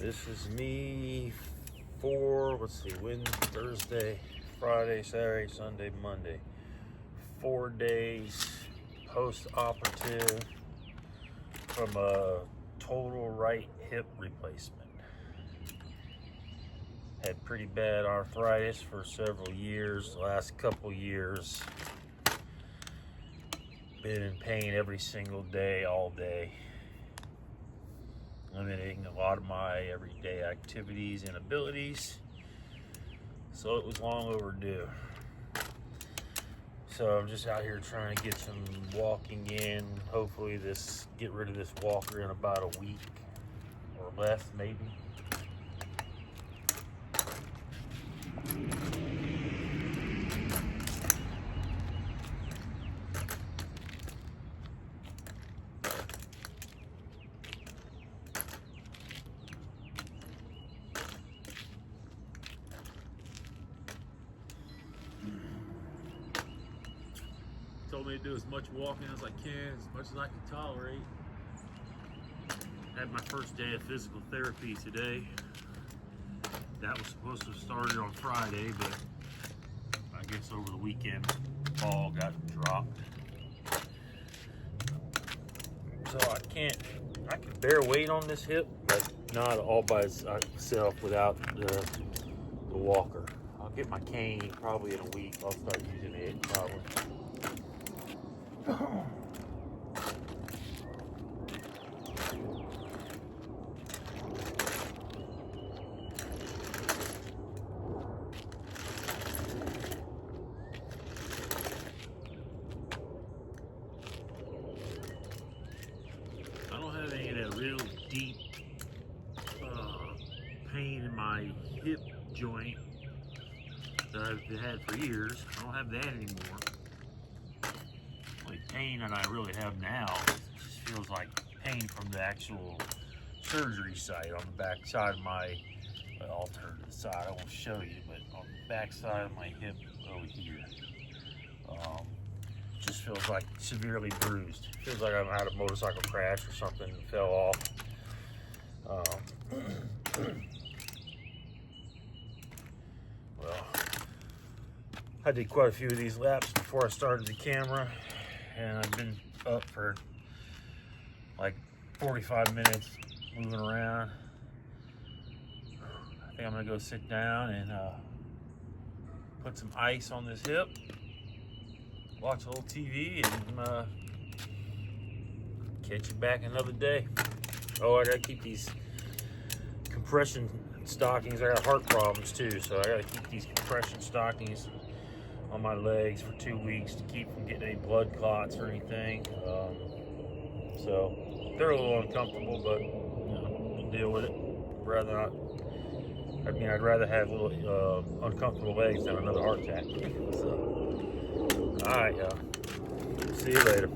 This is me for, Wednesday, Thursday, Friday, Saturday, Sunday, Monday. 4 days post-operative from a total right hip replacement. Had pretty bad arthritis for several years. The last couple years, been in pain every single day, all day. Limiting a lot of my everyday activities and abilities. So it was long overdue. So I'm just out here trying to get some walking in. Hopefully get rid of this walker in about a week or less, maybe. Told me to do as much walking as I can, as much as I can tolerate. Had my first day of physical therapy today. That was supposed to have started on Friday, but I guess over the weekend, the ball got dropped. So I can bear weight on this hip, but not all by itself without the walker. I'll get my cane probably in a week. I'll start using it probably. I don't have any of that real deep pain in my hip joint that I've had for years. I don't have that anymore. The pain that I really have now just feels like pain from the actual surgery site on the back side of my, I'll turn to the side, I won't show you, but on the back side of my hip over here. Just feels like severely bruised. Feels like I'm out of a motorcycle crash or something and fell off. Well, I did quite a few of these laps before I started the camera, and I've been up for like 45 minutes moving around. I think I'm gonna go sit down and put some ice on this hip, watch a little TV, and catch you back another day. Oh, I gotta keep these compression stockings. I got heart problems too, so I gotta keep these compression stockings on my legs for 2 weeks to keep from getting any blood clots or anything. So they're a little uncomfortable, but we'll deal with it. Rather not. I'd rather have little uncomfortable legs than another heart attack. So, all right, y'all. See you later.